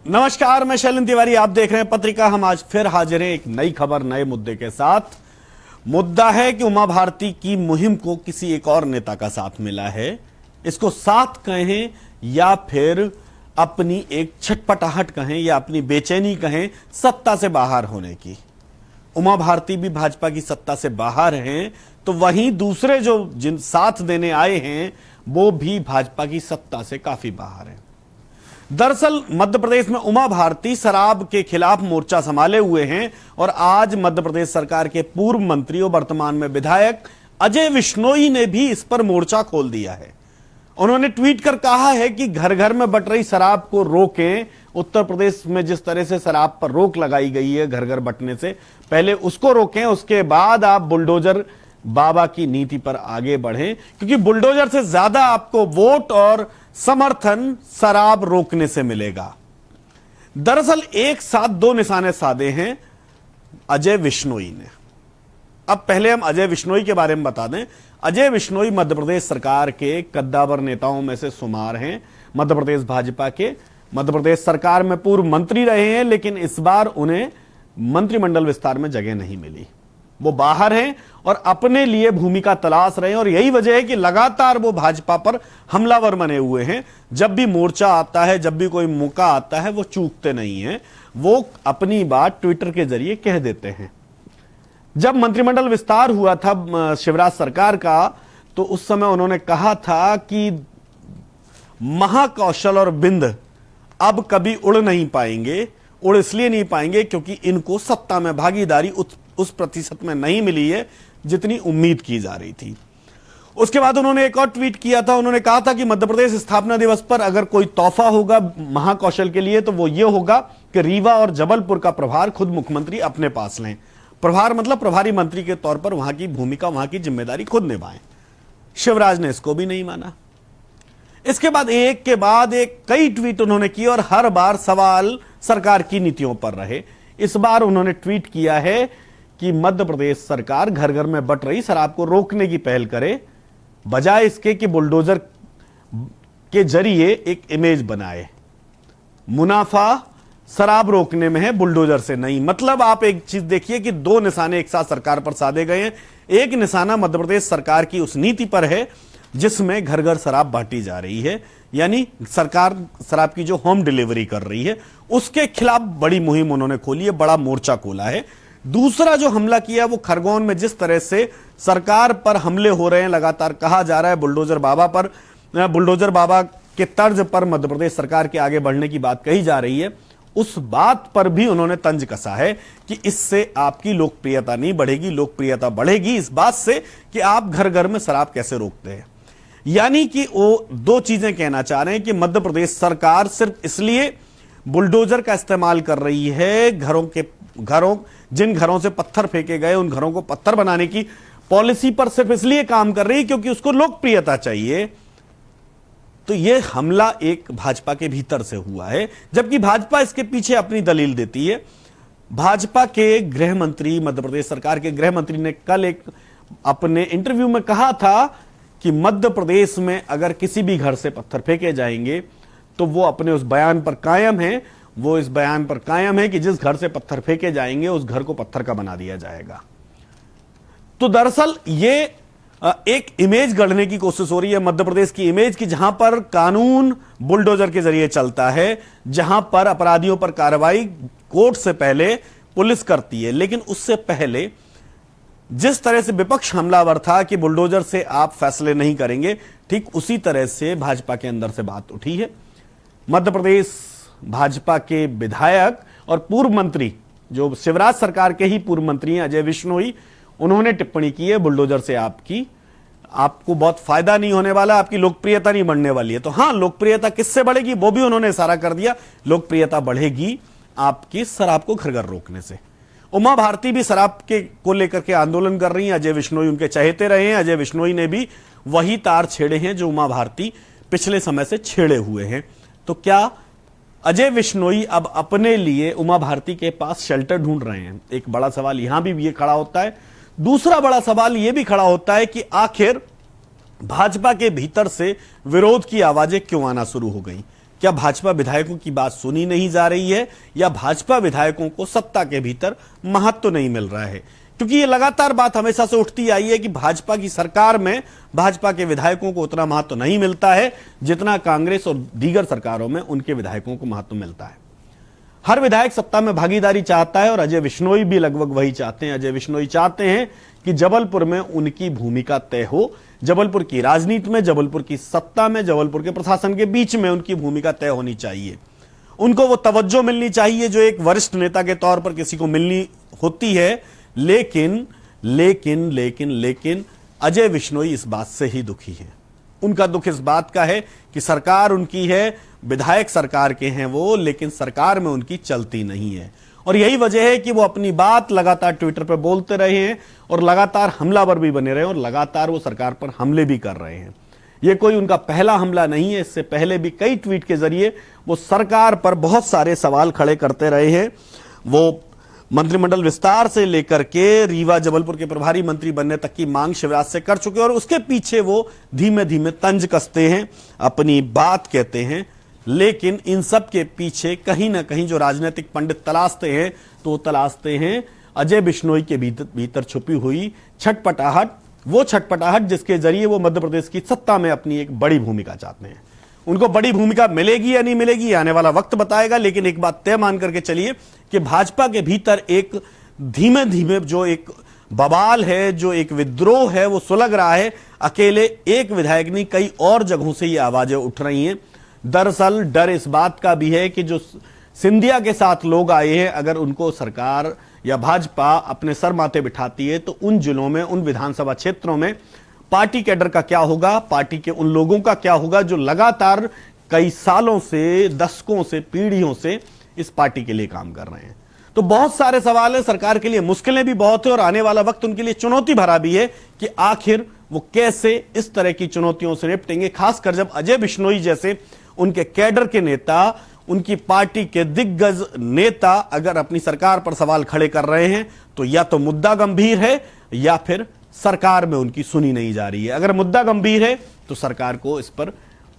नमस्कार, मैं शैलेंद्र तिवारी, आप देख रहे हैं पत्रिका। हम आज फिर हाजिर हैं एक नई खबर, नए मुद्दे के साथ। मुद्दा है कि उमा भारती की मुहिम को किसी एक और नेता का साथ मिला है। इसको साथ कहें या फिर अपनी एक छटपटाहट कहें या अपनी बेचैनी कहें सत्ता से बाहर होने की। उमा भारती भी भाजपा की सत्ता से बाहर हैं, तो वहीं दूसरे जो जिन साथ देने आए हैं वो भी भाजपा की सत्ता से काफी बाहर हैं। दरअसल मध्य प्रदेश में उमा भारती शराब के खिलाफ मोर्चा संभाले हुए हैं और आज मध्य प्रदेश सरकार के पूर्व मंत्री और वर्तमान में विधायक अजय विश्नोई ने भी इस पर मोर्चा खोल दिया है। उन्होंने ट्वीट कर कहा है कि घर घर में बट रही शराब को रोकें। उत्तर प्रदेश में जिस तरह से शराब पर रोक लगाई गई है घर घर बंटने से, पहले उसको रोकें, उसके बाद आप बुलडोजर बाबा की नीति पर आगे बढ़ें, क्योंकि बुलडोजर से ज्यादा आपको वोट और समर्थन शराब रोकने से मिलेगा। दरअसल एक साथ दो निशाने साधे हैं अजय विश्नोई ने। अब पहले हम अजय विश्नोई के बारे में बता दें। अजय विश्नोई मध्य प्रदेश सरकार के कद्दावर नेताओं में से शुमार हैं। मध्य प्रदेश भाजपा के मध्य प्रदेश सरकार में पूर्व मंत्री रहे हैं, लेकिन इस बार उन्हें मंत्रिमंडल विस्तार में जगह नहीं मिली। वो बाहर हैं और अपने लिए भूमिका तलाश रहे हैं, और यही वजह है कि लगातार वो भाजपा पर हमलावर बने हुए हैं। जब भी मोर्चा आता है, जब भी कोई मौका आता है, वो चूकते नहीं हैं। वो अपनी बात ट्विटर के जरिए कह देते हैं। जब मंत्रिमंडल विस्तार हुआ था शिवराज सरकार का, तो उस समय उन्होंने कहा था कि महाकौशल और बिंद अब कभी उड़ नहीं पाएंगे। उड़ इसलिए नहीं पाएंगे क्योंकि इनको सत्ता में भागीदारी उस प्रतिशत में नहीं मिली है जितनी उम्मीद की जा रही थी। उसके बाद उन्होंने एक और ट्वीट किया था। उन्होंने कहा था कि मध्य प्रदेश स्थापना दिवस पर अगर कोई तोहफा होगा महाकौशल के लिए तो वो ये होगा कि रीवा और जबलपुर का प्रभार खुद मुख्यमंत्री अपने पास लें। प्रभार मतलब प्रभारी मंत्री के तौर पर वहां की भूमिका, वहां की जिम्मेदारी खुद निभाएं। शिवराज ने इसको भी नहीं माना। इसके बाद एक कई ट्वीट उन्होंने किए और हर बार सवाल सरकार की नीतियों पर रहे। इस बार उन्होंने ट्वीट किया है कि मध्य प्रदेश सरकार घर घर में बट रही शराब को रोकने की पहल करे, बजाय इसके कि बुलडोजर के जरिए एक इमेज बनाए। मुनाफा शराब रोकने में है, बुलडोजर से नहीं। मतलब आप एक चीज देखिए कि दो निशाने एक साथ सरकार पर साधे गए हैं। एक निशाना मध्य प्रदेश सरकार की उस नीति पर है जिसमें घर घर शराब बांटी जा रही है, यानी सरकार शराब की जो होम डिलीवरी कर रही है उसके खिलाफ बड़ी मुहिम उन्होंने खोली है, बड़ा मोर्चा खोला है। दूसरा जो हमला किया वो खरगोन में जिस तरह से सरकार पर हमले हो रहे हैं, लगातार कहा जा रहा है बुलडोजर बाबा पर, बुलडोजर बाबा के तर्ज पर मध्य प्रदेश सरकार के आगे बढ़ने की बात कही जा रही है। उस बात पर भी उन्होंने तंज कसा है कि इससे आपकी लोकप्रियता नहीं बढ़ेगी, लोकप्रियता बढ़ेगी इस बात से कि आप घर घर में शराब कैसे रोकते हैं। यानी कि वो दो चीजें कहना चाह रहे हैं कि मध्य प्रदेश सरकार सिर्फ इसलिए बुलडोजर का इस्तेमाल कर रही है, जिन घरों से पत्थर फेंके गए उन घरों को पत्थर बनाने की पॉलिसी पर सिर्फ इसलिए काम कर रही है क्योंकि उसको लोकप्रियता चाहिए। तो यह हमला एक भाजपा के भीतर से हुआ है, जबकि भाजपा इसके पीछे अपनी दलील देती है। भाजपा के गृह मंत्री, मध्य प्रदेश सरकार के गृह मंत्री ने कल एक अपने इंटरव्यू में कहा था कि मध्य प्रदेश में अगर किसी भी घर से पत्थर फेंके जाएंगे तो वो अपने उस बयान पर कायम है। वो इस बयान पर कायम है कि जिस घर से पत्थर फेंके जाएंगे उस घर को पत्थर का बना दिया जाएगा। तो दरअसल ये एक इमेज गढ़ने की कोशिश हो रही है मध्य प्रदेश की इमेज की, जहां पर कानून बुलडोजर के जरिए चलता है, जहां पर अपराधियों पर कार्रवाई कोर्ट से पहले पुलिस करती है। लेकिन उससे पहले जिस तरह से विपक्ष हमलावर था कि बुलडोजर से आप फैसले नहीं करेंगे, ठीक उसी तरह से भाजपा के अंदर से बात उठी है। मध्य प्रदेश भाजपा के विधायक और पूर्व मंत्री, जो शिवराज सरकार के ही पूर्व मंत्री हैं, अजय विश्नोई, उन्होंने टिप्पणी की है बुलडोजर से आपको बहुत फायदा नहीं होने वाला, आपकी लोकप्रियता नहीं बढ़ने वाली है। तो हां, लोकप्रियता किससे बढ़ेगी वो भी उन्होंने इशारा कर दिया। लोकप्रियता बढ़ेगी आपकी शराब को घर घर रोकने से। उमा भारती भी शराब को लेकर के आंदोलन कर रही हैं। अजय विश्नोई उनके चहेते रहे हैं। अजय विश्नोई ने भी वही तार छेड़े हैं जो उमा भारती पिछले समय से छेड़े हुए हैं। तो क्या अजय विश्नोई अब अपने लिए उमा भारती के पास शेल्टर ढूंढ रहे हैं? एक बड़ा सवाल यहां भी ये खड़ा होता है। दूसरा बड़ा सवाल यह भी खड़ा होता है कि आखिर भाजपा के भीतर से विरोध की आवाजें क्यों आना शुरू हो गई? क्या भाजपा विधायकों की बात सुनी नहीं जा रही है, या भाजपा विधायकों को सत्ता के भीतर महत्व नहीं मिल रहा है? क्योंकि ये लगातार बात हमेशा से उठती आई है कि भाजपा की सरकार में भाजपा के विधायकों को उतना महत्व नहीं मिलता है जितना कांग्रेस और दीगर सरकारों में उनके विधायकों को महत्व मिलता है। हर विधायक सत्ता में भागीदारी चाहता है और अजय बिश्नोई भी लगभग वही चाहते हैं। अजय बिश्नोई चाहते हैं कि जबलपुर में उनकी भूमिका तय हो, जबलपुर की राजनीति में, जबलपुर की सत्ता में, जबलपुर के प्रशासन के बीच में उनकी भूमिका तय होनी चाहिए। उनको वो तवज्जो मिलनी चाहिए जो एक वरिष्ठ नेता के तौर पर किसी को मिलनी होती है। लेकिन लेकिन लेकिन लेकिन अजय बिश्नोई इस बात से ही दुखी हैं। उनका दुख इस बात का है कि सरकार उनकी है, विधायक सरकार के हैं वो, लेकिन सरकार में उनकी चलती नहीं है। और यही वजह है कि वो अपनी बात लगातार ट्विटर पर बोलते रहे हैं और लगातार हमलावर भी बने रहे हैं और लगातार वो सरकार पर हमले भी कर रहे हैं। ये कोई उनका पहला हमला नहीं है, इससे पहले भी कई ट्वीट के जरिए वो सरकार पर बहुत सारे सवाल खड़े करते रहे हैं। वो मंत्रिमंडल विस्तार से लेकर के रीवा जबलपुर के प्रभारी मंत्री बनने तक की मांग शिवराज से कर चुके हैं और उसके पीछे वो धीमे धीमे तंज कसते हैं, अपनी बात कहते हैं। लेकिन इन सब के पीछे कहीं ना कहीं जो राजनीतिक पंडित तलाशते हैं तो वो तलाशते हैं अजय बिश्नोई के भीतर छुपी हुई छटपटाहट, वो छटपटाहट जिसके जरिए वो मध्य प्रदेश की सत्ता में अपनी एक बड़ी भूमिका चाहते हैं। उनको बड़ी भूमिका मिलेगी या नहीं मिलेगी आने वाला वक्त बताएगा, लेकिन एक बात तय मान करके चलिए कि भाजपा के भीतर एक धीमे धीमे जो एक बवाल है, जो एक विद्रोह है, वो सुलग रहा है। अकेले एक विधायक नहीं, कई और जगहों से ये आवाजें उठ रही हैं। दरअसल डर इस बात का भी है कि जो सिंधिया के साथ लोग आए हैं, अगर उनको सरकार या भाजपा अपने सर माथे बिठाती है तो उन जिलों में, उन विधानसभा क्षेत्रों में पार्टी कैडर का क्या होगा, पार्टी के उन लोगों का क्या होगा जो लगातार कई सालों से, दशकों से, पीढ़ियों से इस पार्टी के लिए काम कर रहे हैं। तो बहुत सारे सवाल है, सरकार के लिए मुश्किलें भी बहुत है और आने वाला वक्त उनके लिए चुनौती भरा भी है कि आखिर वो कैसे इस तरह की चुनौतियों से निपटेंगे, खासकर जब अजय बिश्नोई जैसे उनके कैडर के नेता, उनकी पार्टी के दिग्गज नेता अगर अपनी सरकार पर सवाल खड़े कर रहे हैं तो या तो मुद्दा गंभीर है या फिर सरकार में उनकी सुनी नहीं जा रही है। अगर मुद्दा गंभीर है तो सरकार को इस पर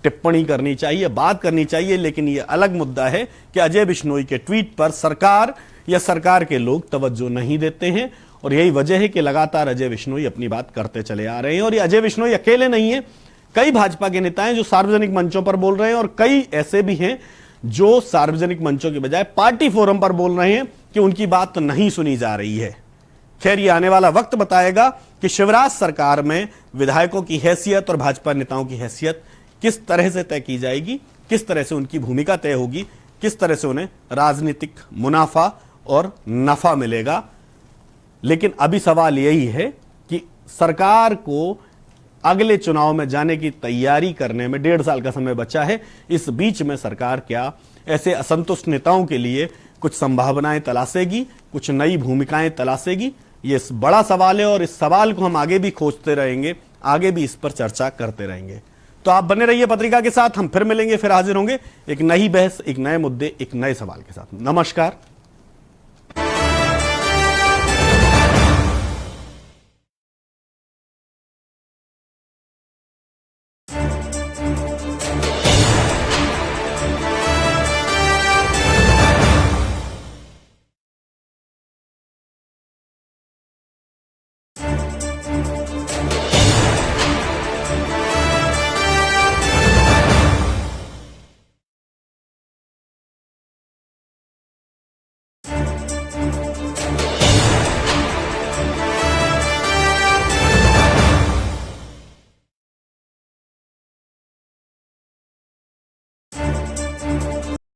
टिप्पणी करनी चाहिए, बात करनी चाहिए। लेकिन यह अलग मुद्दा है कि अजय बिश्नोई के ट्वीट पर सरकार या सरकार के लोग तवज्जो नहीं देते हैं और यही वजह है कि लगातार अजय बिश्नोई अपनी बात करते चले आ रहे हैं। और ये अजय बिश्नोई अकेले नहीं है, कई भाजपा के नेता हैं जो सार्वजनिक मंचों पर बोल रहे हैं और कई ऐसे भी हैं जो सार्वजनिक मंचों के बजाय पार्टी फोरम पर बोल रहे हैं कि उनकी बात नहीं सुनी जा रही है। खैर, ये आने वाला वक्त बताएगा कि शिवराज सरकार में विधायकों की हैसियत और भाजपा नेताओं की हैसियत किस तरह से तय की जाएगी, किस तरह से उनकी भूमिका तय होगी, किस तरह से उन्हें राजनीतिक मुनाफा और नफा मिलेगा। लेकिन अभी सवाल यही है कि सरकार को अगले चुनाव में जाने की तैयारी करने में 1.5 साल का समय बचा है। इस बीच में सरकार क्या ऐसे असंतुष्ट नेताओं के लिए कुछ संभावनाएं तलाशेगी, कुछ नई भूमिकाएं तलाशेगी? ये बड़ा सवाल है और इस सवाल को हम आगे भी खोजते रहेंगे, आगे भी इस पर चर्चा करते रहेंगे। तो आप बने रहिए पत्रिका के साथ, हम फिर मिलेंगे, फिर हाजिर होंगे एक नई बहस, एक नए मुद्दे, एक नए सवाल के साथ। नमस्कार।